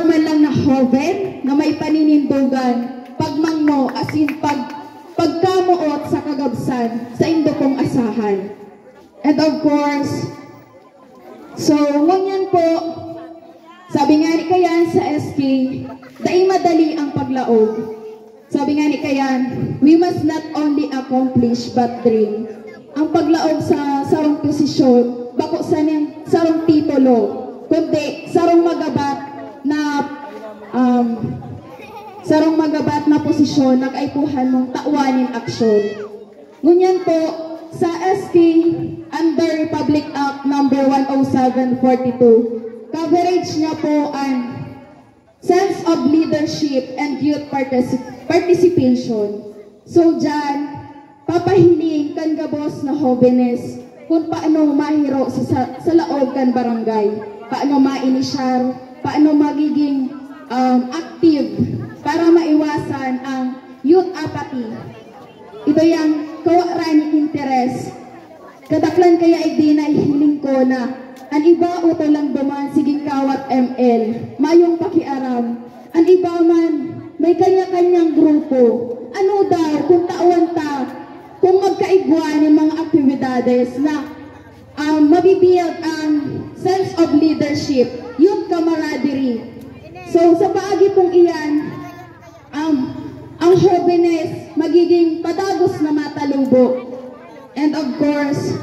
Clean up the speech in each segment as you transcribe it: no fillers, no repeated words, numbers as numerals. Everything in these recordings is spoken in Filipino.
man lang na hoven na may paninindugan, pagmangno asin pagkamuot sa kagabsan sa indo kong asahan. And of course, so ngunyan po, sabi nga ni Kayan sa SK, daing madali ang paglaog. Sabi nga ni Kayan, we must not only accomplish but dream. Ang paglaog sa sarong posisyon, bako sa niyang sarong titulo, kundi sarong magabat na posisyon nag-aipuhan mong tauanin aksyon. Ngunyan po, sa SK under Republic Act number 10742, coverage niya po ang sense of leadership and youth participation. So dyan, papahiling kan gabos na hobenes kung paano mahiro sa laog kan barangay, paano ma-inisyar, paano magiging active para maiwasan ang youth apathy. Ito yung kawarani interes. Kadaklan kaya hindi na ihiling ko na ang iba uto lang duman siging kawat ML, mayong pakiaram. Ang iba man may kanya-kanyang grupo. Ano daw kung tauan ta, kung magkaigwan ng mga aktibidades na mabibuild ang sense of leadership, youth camaraderie. So sa paagi pong iyan, ang hobenes magiging padagos na matalubok. And of course,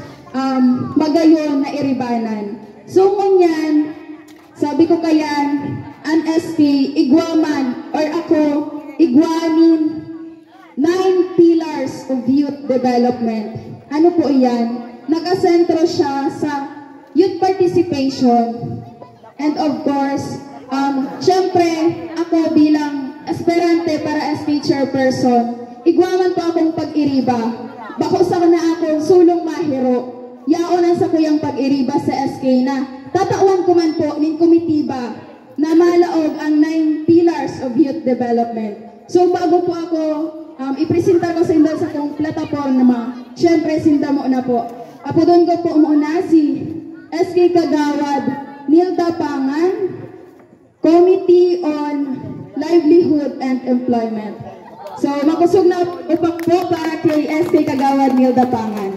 magayon na iribanan. So ngunyan, sabi ko kayan, an SK, igwaman, or ako, igwanin 9 pillars of youth development. Ano po iyan? Nakasentro siya sa youth participation. And of course, syempre, ako bilang aspirante para SK chairperson, igwaman po akong pag-iriba. Bako sa na ako sulong mahiro. Yaonan sa kuyang pag-iriba sa SK na tatawan ko man po ning komitiba na malaog ang 9 pillars of youth development. So bago po ako ipresenta ko sa inyo sa kong plataforma, syempre sinda mo na po. Apodon ko po muna si SK Kagawad Nilda Pangan, Committee on Livelihood and Employment. So makusog na upak po para kay SK Kagawad Nilda Pangan.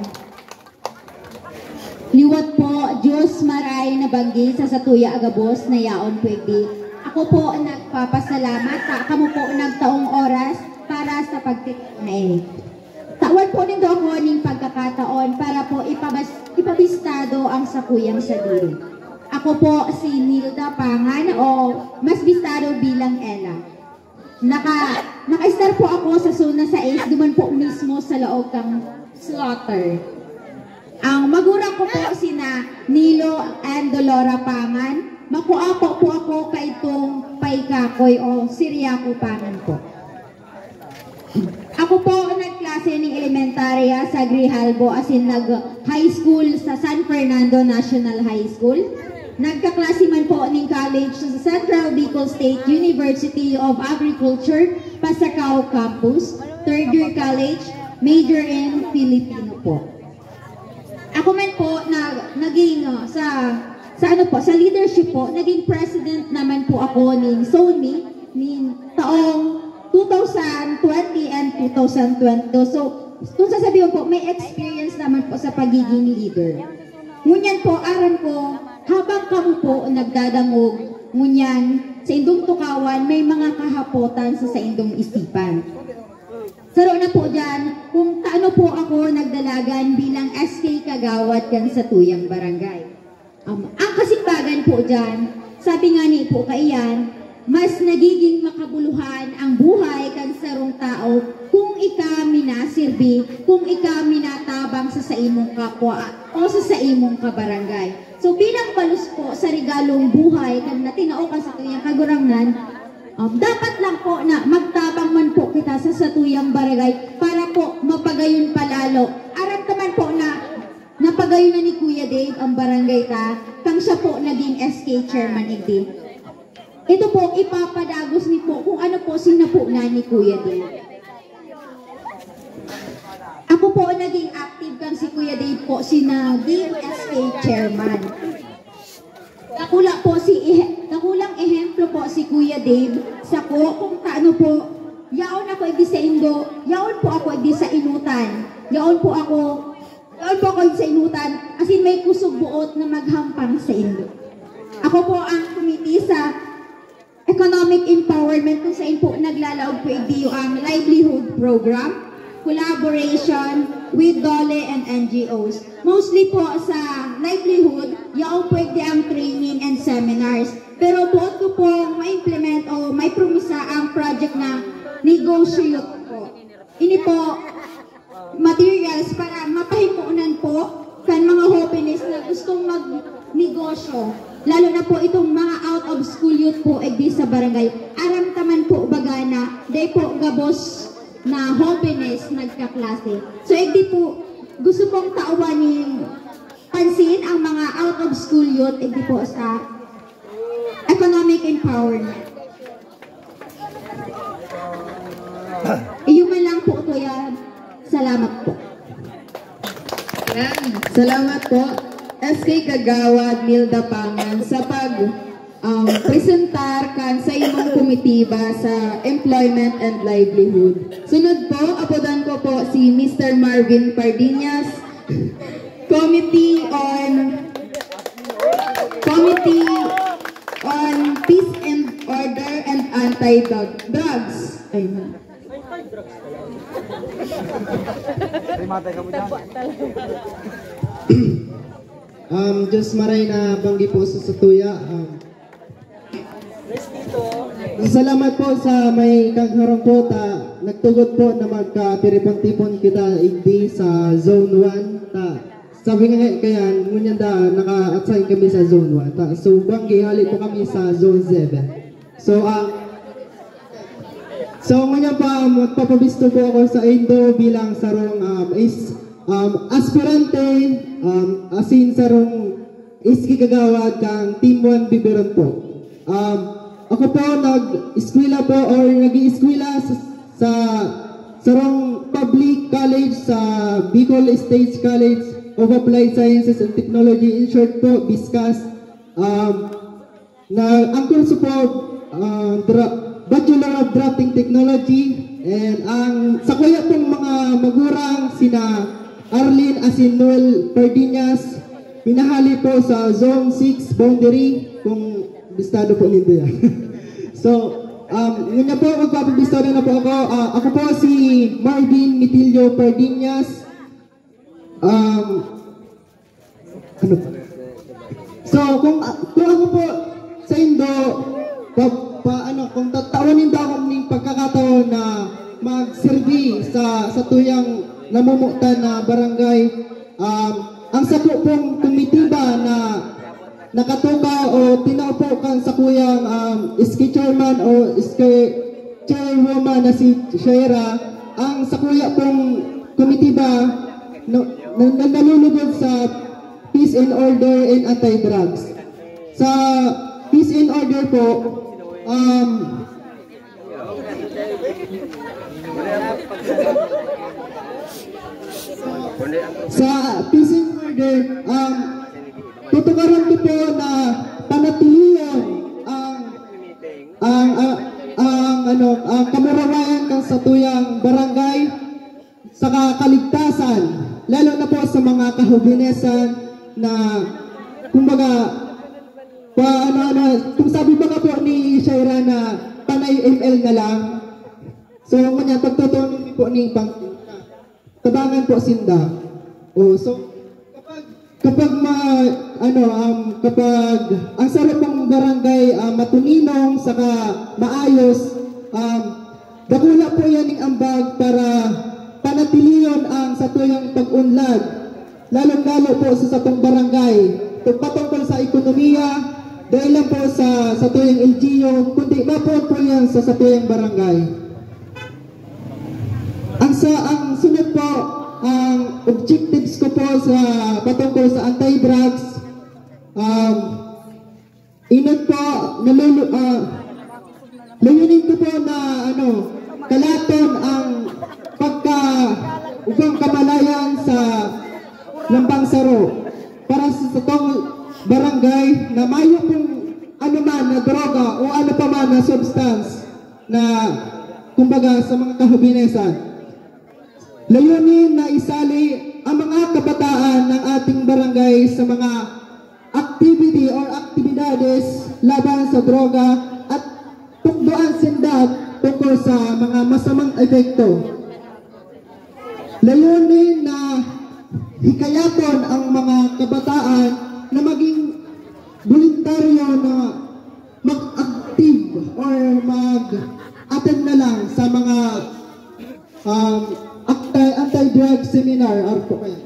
Liwat po, Diyos maray na banggi sa satuya agabos na yaon pwede. Ako po nagpapasalamat sa kamo po nagtaong oras para sa pagtitinay. Tawan po nito ako ning pagkakataon para po ipabistado ang sakuyang sa diri. Ako po si Nilda Pangan o mas bistado bilang Ella. Naka-star po ako sa zona 6, duman po mismo sa laog kang slaughter. Ang magurang ko po sina Nilo and Dolora Pangan. Makuapo po ako kay itong Paikakoy o Siriaco Pangan po. Ako po nagklase ng elementarya sa Grijalbo asin nag-high school sa San Fernando National High School. Nagkaklase man po ng college sa Central Bicol State University of Agriculture, Pasacao Campus, third year college, major in Filipino po. Ako man po naging sa leadership po, naging president naman po ako ng SONI ng taong 2020 and 2022. So, kung sasabihin po, may experience naman po sa pagiging leader. Ngunyan po, aran ko, habang kamo po nagdadangog, ngunyan, sa indong tukawan, may mga kahapotan sa indong isipan. Saro na po dyan, kung taano po ako nagdalagan bilang SK Kagawad kan sa tuyang barangay. Ang kasimbagan po dyan, sabi nga ni po kaiyan, mas nagiging makabuluhan ang buhay kan sarong tao kung ika minasirbi, kung ika minatabang sa imong kapwa o sa imong kabarangay. So bilang balus po sa regalong buhay kan natinao ka sa tuyang kagurangnan, dapat lang po na magtabang man po kita sa satuyang barangay para po mapagayon palalo. Aram naman po na napagayon na ni Kuya Dave ang barangay ta, kang siya po naging SK chairman iti. Ito po, ipapadagos ni po kung ano po sinapunan ni Kuya Dave. Ako po naging active kang si Kuya Dave po, sinaging SK chairman. Nakulang ehemplo po si Kuya Dave sa ko kung taano po yaon ako igdi sa Indo, yaon po ako igdi sa inutan. Yaon po ako igdi sa inutan as in may kusog buot na maghampang sa Indo. Ako po ang committee sa economic empowerment kung saan po naglalaog po igdi yung livelihood program, collaboration with DOLE and NGOs. Mostly po sa livelihood, yaon po igdi ang training and seminars. Pero buot ko po ma-implement o may promisa ang project na negotiate po. Ini po materials para mapahimunan po kan mga hopenis na gustong magnegosyo. Lalo na po itong mga out of school youth po igdi sa barangay. Aram taman po bagana, day po gabos na hopenis nagkaklase. So igdi po gusto pong tauwanin pansin ang mga out of school youth igdi po sa economic empowerment. Iyuman lang po ito yan. Salamat po. Salamat po, SK Kagawad Nilda Pangan sa presentar kan sa imong komitiba sa employment and livelihood. Sunod po, apodan ko po si Mr. Marvin Pardinas, Committee on Peace and Order and Anti-Drugs. Ayun. Diyos maray na banggi po sa satuya. Salamat po sa may kagharong po nagtugot po na magkapiripon-tipon kita igdi sa Zone 1 sabi nga kaya ngunyan naka-assign kami sa Zone 1 so banggi hali po kami sa Zone 7 so ngunyan pa magpapabisto po ako sa Indo bilang sarong aspirante asin sarong iski kagawad kang Team 1 Biberon po. Ako po nag-eskwela po or nag-i-eskwela sa sarong public college sa Bicol State College of Applied Sciences and Technology, in short po, BISCAS. Ang kurso po, Bachelor of Drafting Technology, and sa kuya pong mga magurang sina Arlene asin Noel Pardinas, pinahali po sa Zone 6 boundary, kung bistado po nito yan. So, yun na po, magpapabistado na po ako. Ako po si Marvin Mitilio Pardinas. Ano po? So, kung ako po sa Indo, kung tatawanin daw ako ng pagkakataon na mag-serve sa tuyang namumutan na barangay, ang sapo pong komitiba na nakatuka o tinaupo kan sa kuyang iski chairman o iski chairwoman na si Shaira, ang sa kuya pong komitiba nalulugod sa peace and order and anti-drugs. Sa peace and order po, sa peace and order, tutukaran ko po na panatilihan ang kamurawayan kang sa tuyang barangay sa kaligtasan, lalo na po sa mga kahubinesan na kumbaga kung sabi ba ka po ni Shaira na panay ML na lang, so kanya pagtutunin po ni tabangan po sinda. So kapag ang sarap ng barangay matuninong saka maayos, dakula po yan ng ambag para panatiliyon ang satuyang pag-unlad, lalong-lalo po sa satong barangay, patungkol sa ekonomiya, dahil lang po sa satuyang LGU, kundi mapod po yan sa satuyang barangay. Ang sunod po, ang objectives ko po sa patungkol sa anti-drugs, inot po, layunin ko po na kalaton ang upang kamalayan sa Lambang Saro para sa itong barangay na mayo kung man na droga o ano pa man na substance na kumbaga sa mga kahubinesan. Layunin na isali ang mga kabataan ng ating barangay sa mga activity or aktibidades laban sa droga at tukdoan sindak tungkol sa mga masamang epekto. Layunin na hikayaton ang mga kabataan na maging voluntaryo na mag-active or mag-attend na lang sa mga anti-drug seminar or po kaya.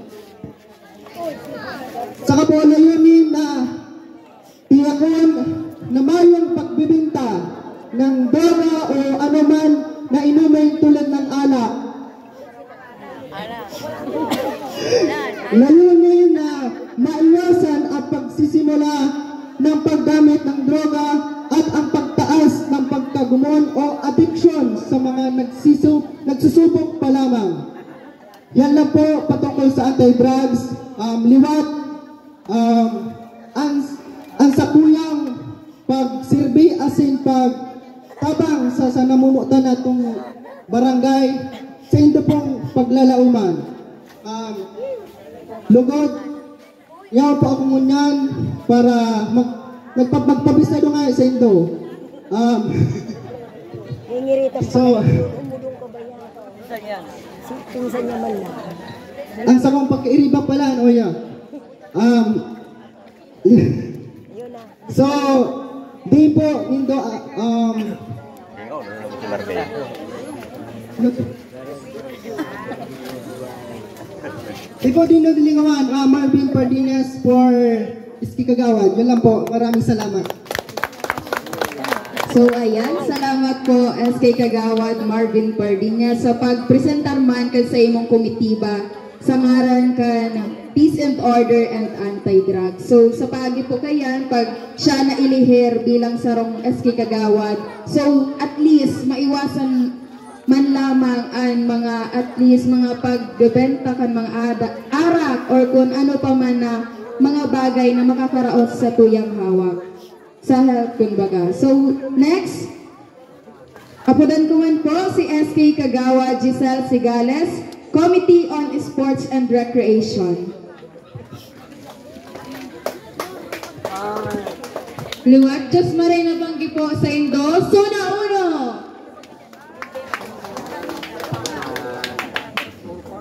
Saka po layunin na tiyakon na mayong pagbibinta ng droga o anuman na inumin tulad ng alak. Layunin na maiwasan ang pagsisimula ng paggamit ng droga at ang pagtaas ng pagkagumon o addiction sa mga nagsusubok pa lamang. Yan lang po patungkol sa anti-drugs. Liwat, ang sakuyang pagsilbi asin pagtabang sa namumutan natong barangay sa ito pong paglalauman. Lugod, yaw po ako ngunyan para magpabisado nga sa indo. So, pinsan niya man lang. ang sakong pagkairiba pala, ano ya? So, di po, nindo, di po din nililingawan, Marvin Pardines for Iski Kagawad. Yun lang po, maraming salamat. So ayan, salamat po SK Kagawad Marvin Pardines sa pagpresentar man kan sa imong komitiba sa ngaran kan Peace and Order and Anti-Drug. So sa pagi po kayan, pag siya na ilihir bilang sarong SK Kagawad, so at least maiwasan man lamang ang mga at least mga pagbebenta kan mga arak or kung ano pa man na mga bagay na makakaraos sa tuyang hawak sa health kumbaga. So next, apudan ko man po si SK Kagawad Giselle Sigales, Committee on Sports and Recreation. Luwat, Diyos maray na banggi po sa Indo. Suna uno!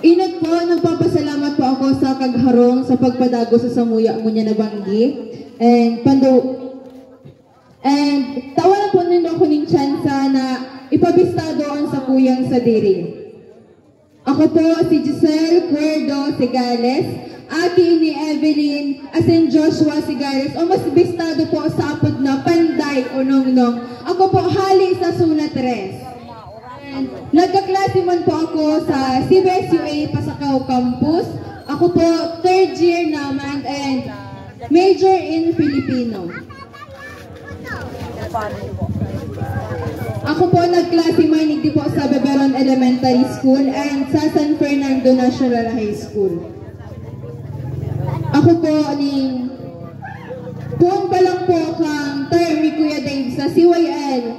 Inag po, nagpapasalamat po ako sa kagharong sa pagpadago sa samuya mo niya na banggi. And tawanan po nindo ako ng tsansa na ipabista doon sa kuyang sa diri. Ako po si Giselle Cuerdo Sigales, aki ni Evelyn asin Joshua Sigales, o mas bistado po sa apod na Panday o Nongnong. Ako po hali sa Suna 3. And nagkaklase man po ako sa CBSUA Pasakaw Campus. Ako po 3rd year naman and major in Filipino. Ako po nagklase manig di po sa Beberon Elementary School and sa San Fernando National High School. Ako po kung pa lang po kang term ni Kuya Dave sa CYL,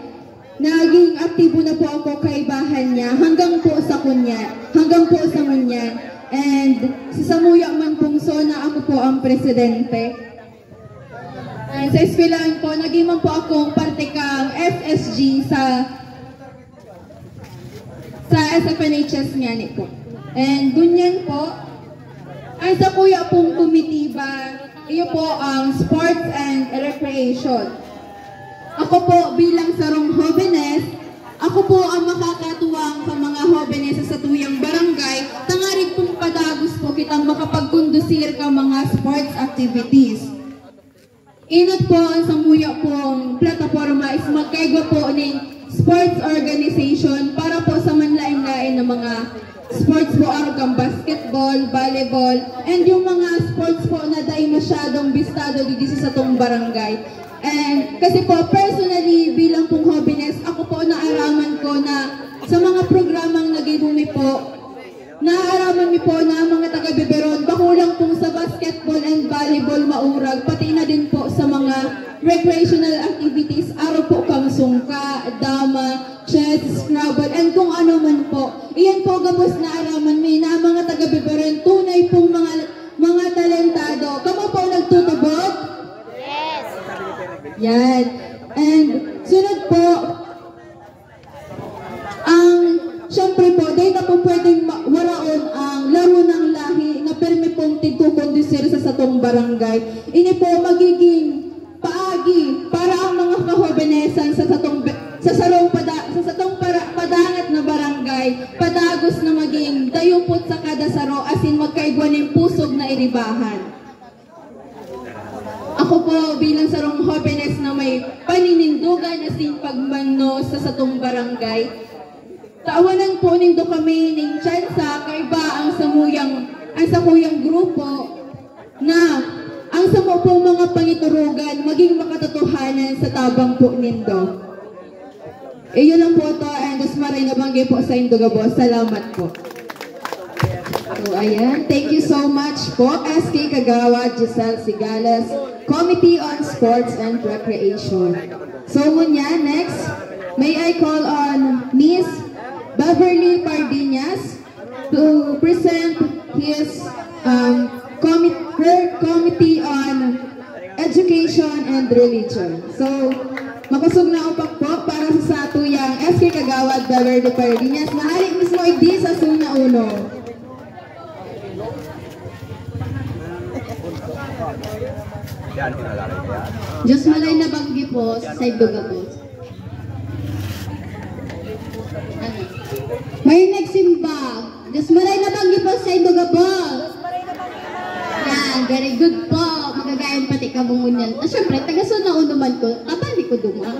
naging aktibo na po ako kaibahan niya hanggang po sa Munyan. And sa Samuya man pong Sona, ako po ang presidente. And sa eskwelahan po, naging man po akong parte kang FSG sa SFNHS nga ni po. And gunyan po, ay sa kuya pong komitiba, iyo po ang Sports and Recreation. Ako po bilang sarong Jovenes, ako po ang makakatuwang sa mga Jovenes sa tuyang barangay, tangarig pong padagos po kitang makapagkondusir ka mga sports activities. Inot po ang samuya pong plataforma is magkaigo po ng sports organization para po sa manlain-lain ng mga sports po argang basketball, volleyball, and yung mga sports po na dahil masyadong bistado dito sa tong barangay. And kasi po personally bilang pong Jovenes, ako po naaraman ko na sa mga programang nagibumi po, naaraman mi po na mga taga-Beberon, bakulang pong sa basketball and volleyball maurag, pati na din po sa mga recreational activities dama, chess, scrabble, and kung ano man po. Iyan po gabos na araman may na mga taga-Bibaron, tunay pong mga talentado. Kamo po nagtutubog? Yes! Yan. And sunod po, syempre po, dahil na po pwedeng waraon ang laro ng lahi na permi pong tigkukondisir sa satong barangay. Ini po magiging paagi para ang mga kahobenesan sa satong padangat na barangay, padagos na maging dayupot sa kada saro asin magkaigwan ng pusog na iribahan. Ako po bilang sarong hobenes na may paninindugan asin pagmano sa satong barangay, taawanan po nindo kami ning tsansa kaiba ang sakuyang grupo na ang samo po mga pangiturugan maging makatotohanan sa tabang po nindo. Iyon lang po ito and mas maray na banggi po sa Induga Boss. Salamat po. So ayan, thank you so much po SK Kagawa, Giselle Sigales, Committee on Sports and Recreation. So ngunya, next, may I call on Miss Beverly Pardinas to present her Committee on Education and Religion. So, makusog na upak po para sa tuyang SK Kagawad Beverly Pardinas. Mahalik mismo igdi sa suna uno. Diyos malay na banggi po sa Induga po. May nagsimbag. Diyos malay na banggi po sa Induga po. Yan, very good po. Magagayan pati kabungon yan. Siyempre, tagasun na unuman ko. Kabali ko duma.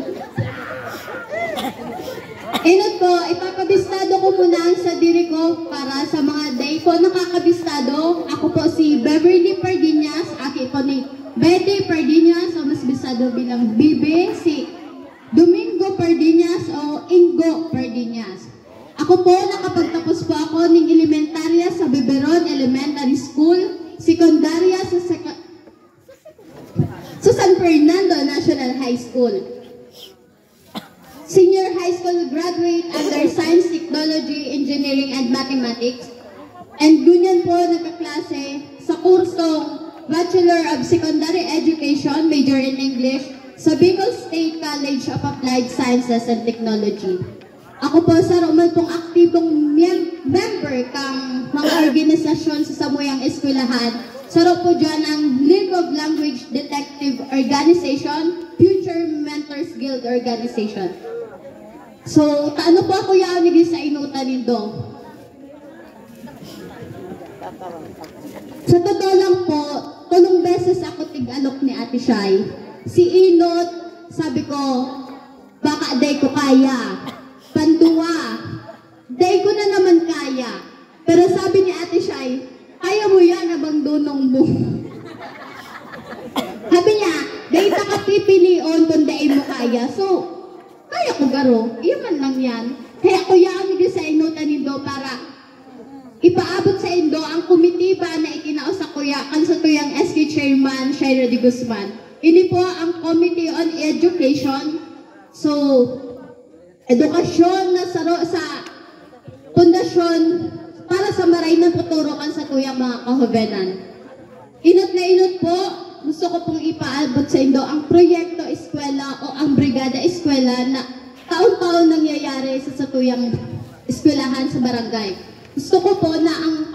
Inot po, ipapabistado ko muna sa diri ko para sa mga day po nakakabistado. Ako po si Beverly Pardinas. Aki po ni Betty Pardinas o mas bisado bilang Bibi. Si Domingo Pardinas o Ingo Pardinas. Ako po, nakapagtapos po ako ng elementarya sa Biberon Elementary School, sekundarya sa San Fernando National High School. Senior high school graduate under Science, Technology, Engineering, and Mathematics. And ganyan po nagkaklase sa kursong Bachelor of Secondary Education, major in English, sa Bicol State College of Applied Sciences and Technology. Ako po sa roman pong aktibong member kang mga organisasyon sa samuyang eskwelahan. Saro po dyan ang League of Language Detective Organization, Future Mentors Guild Organization. So, taano po ako yan sa inutan nindo? Sa totoo lang po, tulong beses ako tig-alok ni Ate Shai. Si Inot, sabi ko, baka day ko kaya. Panduwa, day ko na naman kaya. Pero sabi ni Ate Shai, kaya mo yan abang dunong mo. Sabi niya, day takapipilion kung day mo kaya. So, kaya ko garo, iyaman lang yan. Kaya ko yan sa inutan nindo para ipaabot sa Indo ang komitiba na ikinaos sa kuya kan sa tuyang SK Chairman Shaira de Guzman. Ini po ang Committee on Education. So, edukasyon na sa pundasyon para sa maray ng futuro kan sa tuyang mga kahovenan. Inot na inot po, gusto ko pong ipaabot sa Indo ang proyekto eskwela o ang brigada eskwela na taon-taon nangyayari sa tuyang eskwelahan sa barangay. Gusto ko po na ang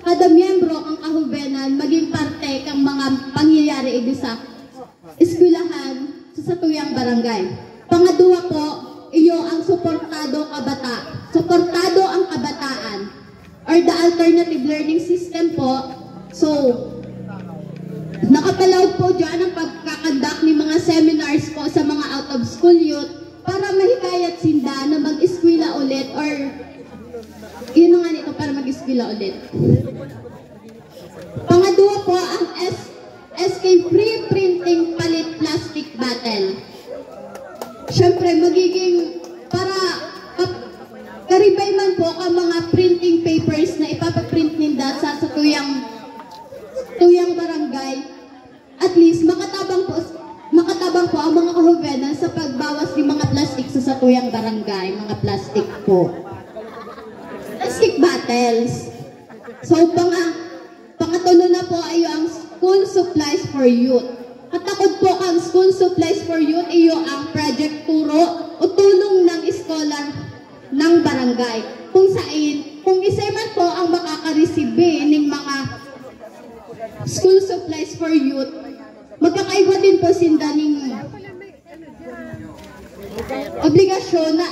kada miyembro ang kahubenan maging parte kang mga pangyayari sa eskwelahan sa tuyang barangay. Pangadua po, iyo ang suportado ang kabataan or the alternative learning system po. So, nakapalaw po dyan ang pagkakandak ni mga seminars po sa mga out-of-school youth para mahikayat sinda na mag-eskwela ulit or yun nga nito para mag-eskwela ulit. Pangadua po ang SK Free Printing Palit Plastic Battle. Siyempre, magiging para karibay man po ang mga printing papers na ipapaprint ninda sa tuyang barangay. At least, makatabang po ang mga kahuvenan sa pagbawas ng mga plastic sa tuyang barangay, mga plastic po. Plastic bottles. So, pangatulo na po ay ang school supplies for youth. Katakod po ang school supplies for youth iyo ang project turo o tulong ng scholar ng barangay. Kung isa man po ang makaka-receive ng mga school supplies for youth, magkakaiba din po sinda ng obligasyon na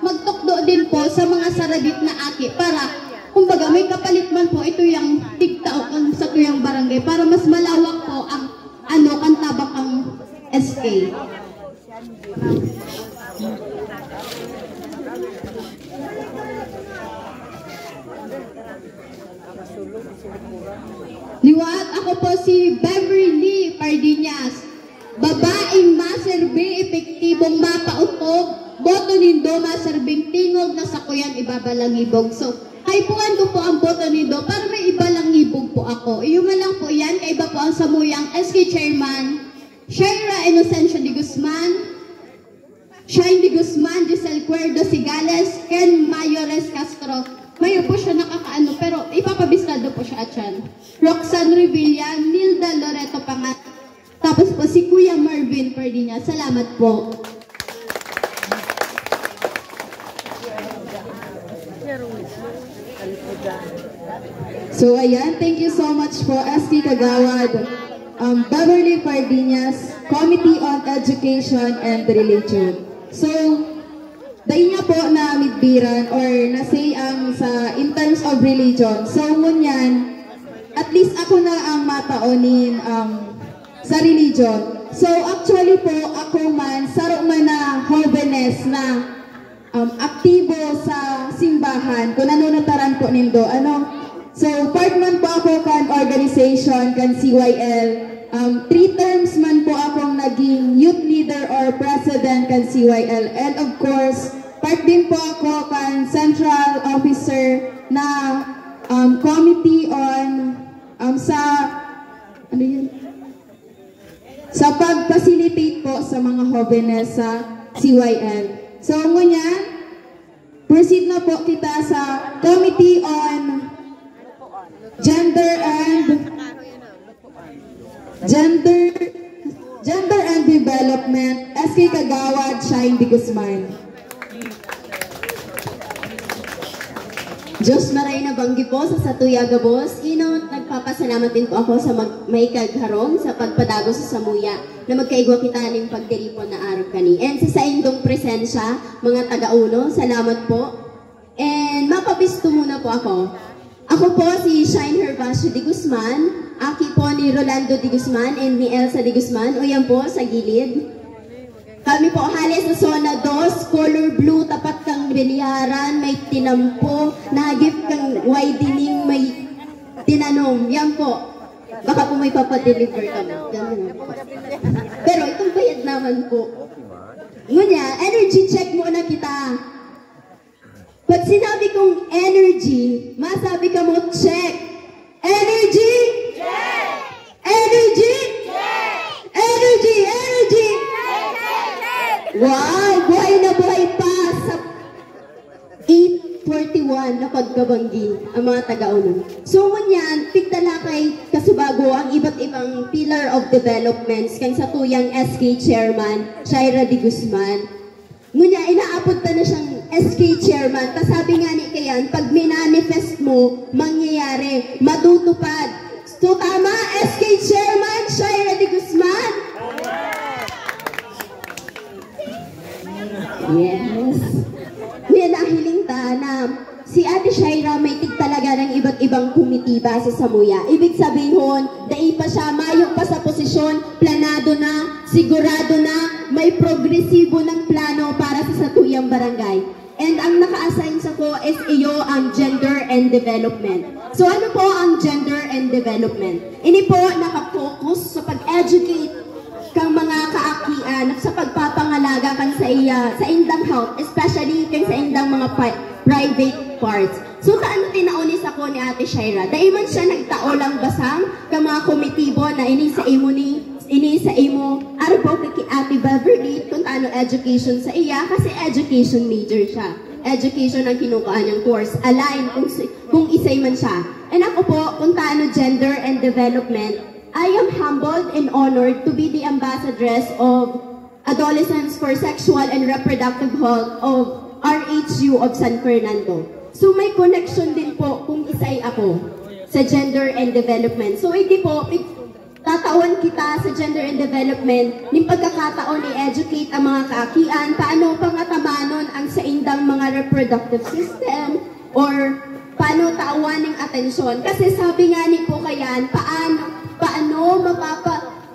magtukdo din po sa mga saradit na aki para kumbaga may kapalit man po ito yung tigtao sa tuyang barangay para mas malawak po ang kantabak ang SK. Liwat, ako po si Beverly Pardinas. Babaeng maserbi, epektibong mapautob, boto nindo maserbing tingog na sakuyan ibabalangibog. So, kaipuan ko po ang boto nindo para may ibalangibog po ako. Iyuma lang po yan, kaiba po ang samuyang SK Chairman, Shaira Inocencio de Guzman, Shine de Guzman, Giselle Cuerdo Sigales, Ken Mayores Castro. Mayo po siya nakakaano, pero ipapabistado po siya at yan. Roxanne Revilla, Nilda Loreto Pangat, tapos po si Kuya Marvin Pardinas. Salamat po. So ayan, thank you so much po SK Kagawad, Beverly Pardinas, Committee on Education and Religion. So, dahil nga po na midbiran or nasay ang in terms of religion. So, ngunyan, at least ako na ang mataonin sa religion. So, actually po, ako man, saro man na jovenes na aktibo sa simbahan, kung nanunutaran po nindo, so, part man po ako kan organization, kan CYL. 3 terms man po akong naging youth leader or president kan CYL. And of course, part din po ako kan central officer na committee on sa pag-facilitate po sa mga jóvenes sa CYL. So, ngunyan, proceed na po kita sa committee on Gender and Development, SK Kagawad, Shine de Guzman. Diyos maray na banggi po sa Satuyaga Boss. Nagpapasalamat din po ako sa may kagharong sa pagpadago sa Samuya na magkaigwa kita ng pagdiripon na araw kani. And sa indong presensya, mga taga-uno, salamat po. And mapabisto muna po ako. Ako po si Shine Herbacio de Guzman. Aki po ni Rolando de Guzman and ni Elsa de Guzman. O yan po sa gilid. Kami po halis sa zona 2, color blue, tapat kang biliharan, may tinampo, nagip kang widening, may tinanom. Yan po. Baka po may papadeliver kami. Pero itong bayad naman po. Ngunya, energy check muna kita. Pag sinabi kong energy, masabi ka mo check. Energy? Check! Energy? Check! Energy! Energy! Wow! Buhay na buhay pa sa 8:41 na pagkabanggi ang mga taga-uno. So, ngunyan, tigtala kay kasubago ang iba't ibang pillar of developments kang sa tuyang SK Chairman, Shaira de Guzman. Ngunya, inaapod na siyang SK Chairman. Sabi nga ni Kayan, pag minanifest mo, mangyayari, matutupad. So, tama, SK Chairman, Shaira de Guzman? Yes. Ngayon, nahiling ta na si Ate Shaira may tig talaga ng iba't ibang komitiba sa Samuya. Ibig sabihin, dai pa siya, mayong pa sa posisyon, planado na, sigurado na, may progresibo ng plano para sa satuyang barangay. And ang naka-assign sa ko is iyo ang gender and development. So ano po ang gender and development? Ini po naka-focus sa pag-educate kang mga kaakian sa pagpapangalaga kan sa indang health, especially kan sa indang mga private parts. So taan tinaonis ako ni Ate Shaira. Dahil man siya nagtao lang basang ka mga komitibo na ini sa imo ni ini sa imo arbo kay Ate Beverly kung ano education sa iya kasi education major siya. Education ang kinukuha niyang course. Align kung isay man siya. And ako po, kung taano gender and development, I am humbled and honored to be the ambassadress of Adolescents for Sexual and Reproductive Health of RHU of San Fernando. So may connection din po kung isay ako sa gender and development. So hindi po, tatawan kita sa gender and development ng pagkakataon i-educate ang mga kaakian, paano pangatamanon ang sa indang mga reproductive system or paano tawan ng atensyon. Kasi sabi nga ni po kayan, paano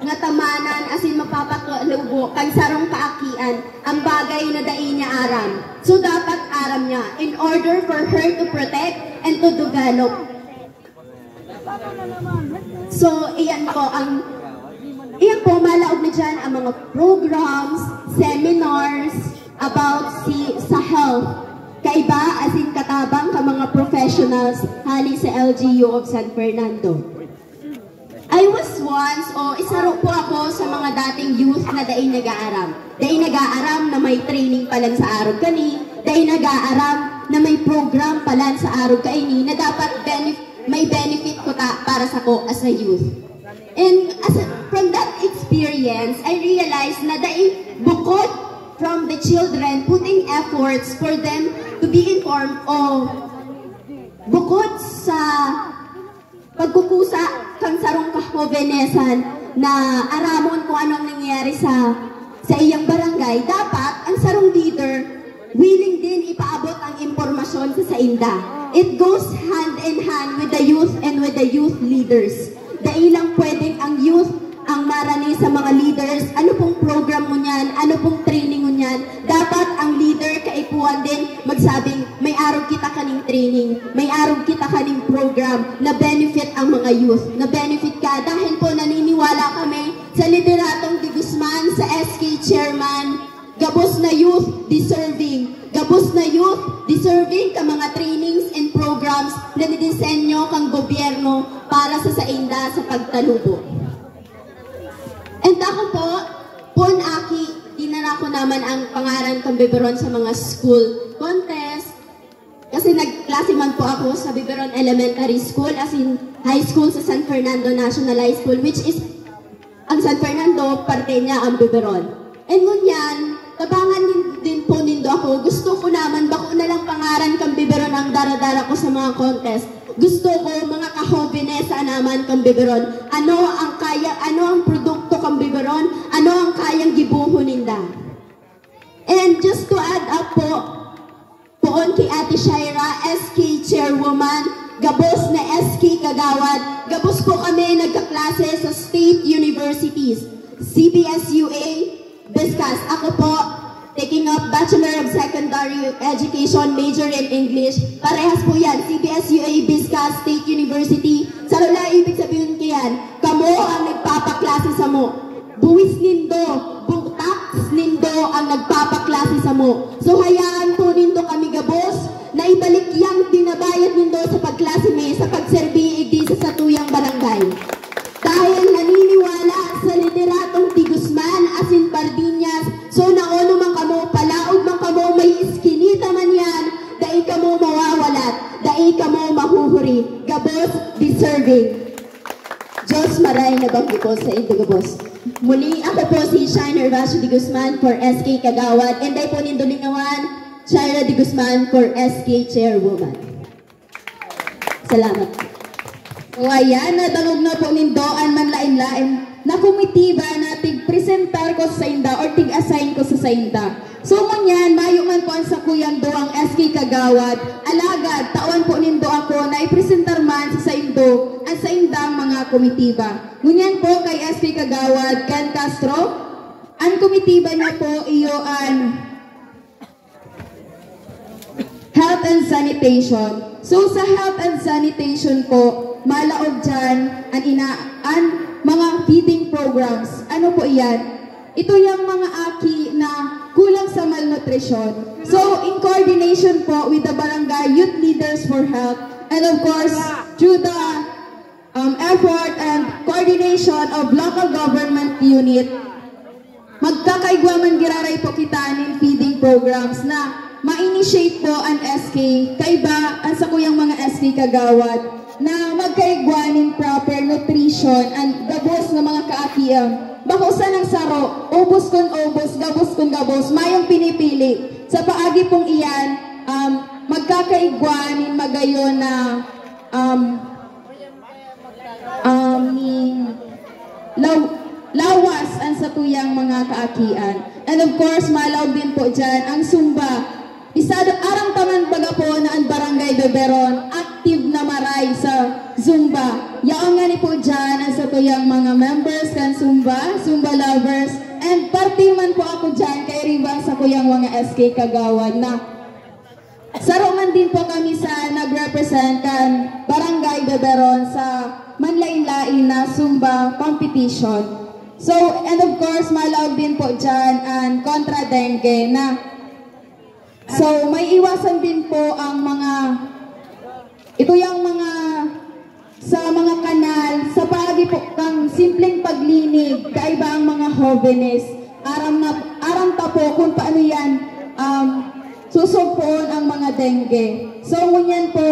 ngatamanan as in mapapakalubo kang sarong kaakian ang bagay na dai niya aram. So dapat aram niya in order for her to protect and to develop. So, iyan po, malaog na dyan ang mga programs, seminars about sa health. Kaiba, as in katabang ka mga professionals hali sa LGU of San Fernando. I was once, isa po ako sa mga dating youth na dai nag-aaram. Dai nag-aaram na may training palan sa araw kani, dai nag-aaram na may program palan sa araw kaini na dapat may benefit ko para sa ko as a youth. And from that experience, I realized na bukod from the children putting efforts for them to be informed of bukod sa pagkukusa kang sarong kahovenesan na aramon kung anong nangyayari sa iyang barangay, dapat ang sarong leader willing din ipaabot ang impormasyon sa inda. It goes hand in hand with the youth and with the youth leaders. Dahil lang pwedeng ang youth ang marani sa mga leaders, ano pong program mo niyan, ano pong training mo niyan. Dapat ang leader kaipuan din magsabing, may araw kita kaning training, may araw kita kaning program na benefit ang mga youth, na benefit ka. Dahil po naniniwala kami sa lideratong Di Guzman, sa SK Chairman, gabos na youth deserving. Gabos na youth deserving ka mga trainings and programs na nidisenyo kang gobyerno para sa sainda sa pagtalubo. And ako po aki, dinala ko naman ang pangaran kang Biberon sa mga school contest. Kasi nagklase man po ako sa Biberon Elementary School as in high school sa San Fernando National High School, which is ang San Fernando, parte niya ang Biberon. And ngunyan, tabangan din po nindo ako. Gusto ko naman, bako na lang pangaran kang Biberon ang daradara ko sa mga contest. Gusto ko mga kahobenesa naman kang Biberon. Ano ang produkto kang Biberon? Ano ang kayang gibuhon ninda? And just to add up po, poon kay Ate Shaira, SK Chairwoman, gabos na SK Kagawad, gabos po kami nagkaklase sa state universities, CBSUA, Biscas. Ako po, taking up Bachelor of Secondary Education, major in English. Parehas po yan, CBSUA, Biscas, State University. Sa lula, ibig sabihin kayan, kamo ang nagpapaklase sa mo. Buwis nindo, tax nindo ang nagpapaklase sa mo. So hayaan po nindo kami gabos, na ibalik yang dinabayad nindo sa pagklase may, sa pagserbi igdi sa satuyang barangay. Dahil naniniwala sa lideratong Di Guzman as in Pardiñas, so naono man kamo, palaog man kamo, may iskinita man yan, dahil kamo mawawalat, dahil kamo mahuhuri, gabos deserving. Diyos maray na bang ko sa ito gabos. Muli ako po si Shiner Vasio Di Guzman for SK Kagawad, and dahil po nindulingawan, Shaira Di Guzman for SK Chairwoman. Salamat. O ayan, nadangog na po nindoan man lain-lain na komitiba na tig-presentar ko sa inda or tig-assign ko sa sainda. So ngunyan, mayo man po ang sakuyang doang SK Kagawad, alagad, taon po nindo ako na ipresentar man sa saindo ang saindang mga komitiba. Ngunyan po kay SK Kagawad, Ken Castro, ang komitiba niya po iyo ang Health and Sanitation. So sa Health and Sanitation po, malaog dyan ang mga feeding programs. Ano po iyan? Ito yung mga aki na kulang sa malnutrition. So in coordination po with the Barangay Youth Leaders for Health and of course through the effort and coordination of local government unit, magkakaigwaman giraray po kita ng feeding programs na ma-initiate po ang SK kaiba ang sa kuyang mga SK kagawad na magkaigwanin proper nutrition and gabos ng mga kaakiyang. Bakusan ng saro, ubos kun ubos, gabos kun gabos, mayong pinipili. Sa paagi pong iyan, magkakaigwanin magayon na lawas ang satuyang mga kaakian. And of course, malaw din po dyan ang Zumba. Arang taman baga po na ang Barangay Beberon, active na maray sa Zumba. Yaon nga ni po dyan ang satuyang mga members kan Zumba, Zumba lovers, and party man po ako dyan kay Ribang sa kuyang mga SK kagawad na saruman din po kami sa nag-represent kan Barangay Beberon sa manlain-lain na Zumba competition. So, and of course, malaw din po dyan ang kontra dengue na so, may iwasan din po ang mga ito yung mga sa mga kanal sa paagi po kang simpleng paglinig kaiba ang mga jóvenes aram ta po kung paano yan susugpoon ang mga dengue. So, ngunyan po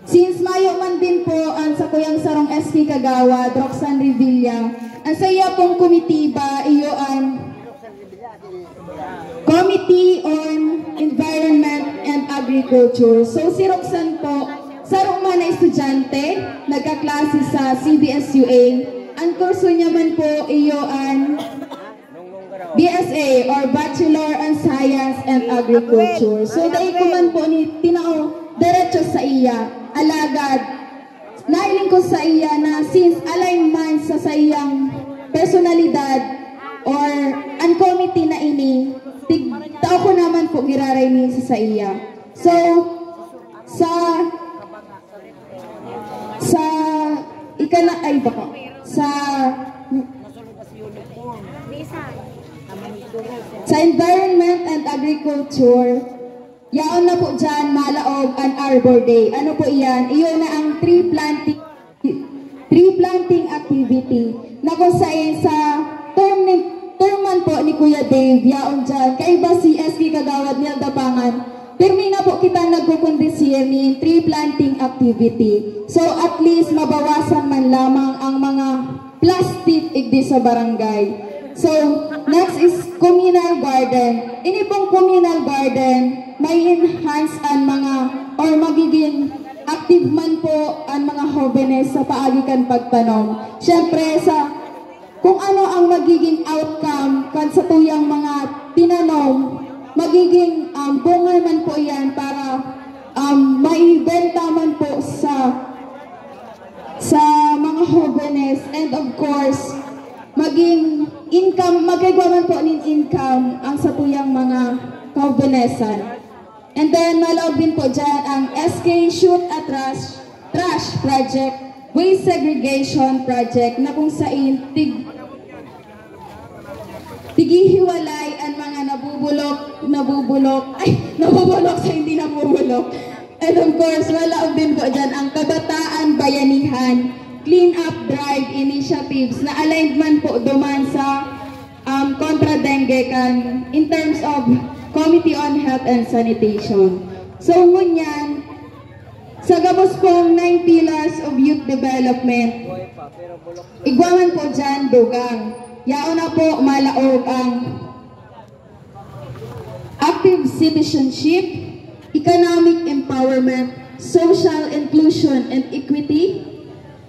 since Mayo man din po ang sa kuyang sarong SK Kagawad, Roxanne Revilla, ang sa iya pong komitiba, iyo ang Committee on Environment and Agriculture. So si Roxanne po, sarong man na estudyante, nagkaklase sa CBSUA. Ang kurso niya man po, iyo ang BSA or Bachelor in Science and Agriculture. So dahil ko man po ni tinao, diretso sa iya, alagad, nailing ko sa iya na since alignment sa iyang personalidad or ang committee na ini, tao ko naman po giraray ni sa iya. So, sa environment and agriculture, yaon na po dyan malaog an Arbor Day. Ano po iyan? Iyon na ang tree planting activity na kung saan sa terman po ni Kuya Dave, yaon dyan, kaiba si SK Kagawad Niel Dapangan, pirmi na po kita nagkukondisir ni tree planting activity. So at least mabawasan man lamang ang mga plastic igdi sa barangay. So next is communal garden. Ini pong communal garden, may enhance ang mga or magiging active man po ang mga jóvenes sa paagikan pagtanom. Siyempre sa kung ano ang magiging outcome kan sa tuyang mga tinanom, magiging bunga man po yan para maibenta man po sa mga jóvenes, and of course maging income, magagawa man po ng income ang sa tuyang mga jóvenesan. And then malaw din po dyan ang SK Shoot at Trash Project, Waste Segregation Project, na kung saan tigihiwalay ang mga nabubulok sa hindi nabubulok. And of course, malaw din po dyan ang Kabataan Bayanihan Clean Up Drive Initiatives na aligned man po duman sa kontra dengue kan in terms of Committee on Health and Sanitation. So ngunyan, sa gabos pong 9 pillars of youth development, igwaman po dyan dugang. Yaon na po malaog ang active citizenship, economic empowerment, social inclusion and equity,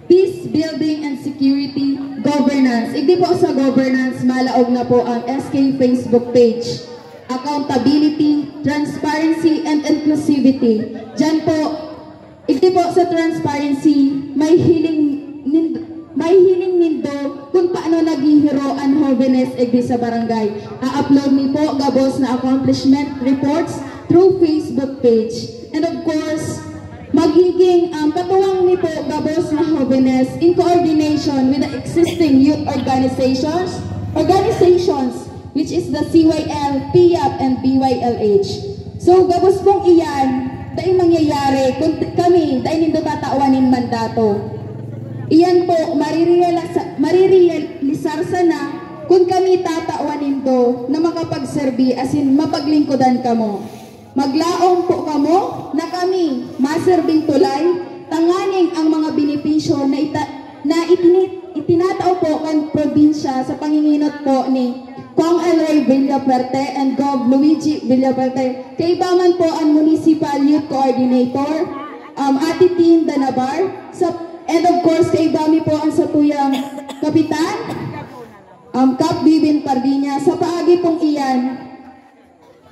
peace building and security, governance. Igdi po sa governance, malaog na po ang SK Facebook page. Accountability, transparency, and inclusivity. Diyan po, igdi po sa transparency, may hiling nindo kung paano naghihiro ang jóvenes igdi sa barangay. A-upload ni po gabos na accomplishment reports through Facebook page. And of course, magiging katuwang ni po gabos na jóvenes in coordination with the existing youth organizations which is the CYL, PIAP, and BYLH. So gabos pong iyan, dahil mangyayari kung kami, dahil nindo tataawanin mandato. Iyan po, marirealisar sana kung kami tatauanin do na makapagserbi asin mapaglingkodan kamo. Maglaong po kamo na kami maserbing tulay, tanganing ang mga benepisyo na itinatao po kan probinsya sa panginginot po ni Kong Elroy Villaperte and Gov. Luigi Villaperte. Kaibaman po ang Municipal Youth Coordinator, Ate Tin Danabar, and of course kaibami po ang satuyang Kapitan, Kap Bibin Pardiña. Sa paagi pong iyan,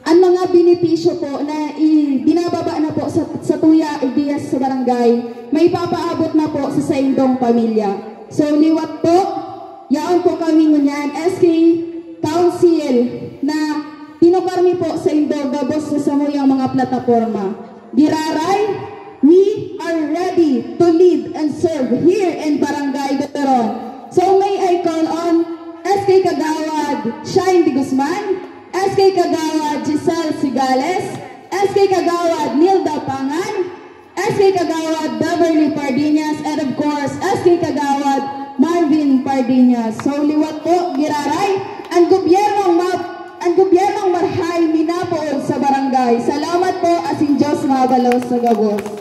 ang mga benepisyo po na binababa na po sa tuya ideas sa barangay, may papaabot na po sa saindong pamilya. So liwat po, yaon po kami ngunyan, SK Council na tinukarmi po sa indo gabos sa samuyang mga plataforma. Diraray, we are ready to lead and serve here in Barangay Veteran. So may I call on SK Kagawad Shine Di Guzman, SK Kagawad Giselle Sigales, SK Kagawad Nilda Pangan, SK Kagawad Beverly Pardiñas, and of course SK Kagawad Marvin Pardiñas. So liwat po, giraray, ang gobyernong marhay minapoon sa barangay. Salamat po, asin Diyos mabalos sa gabos.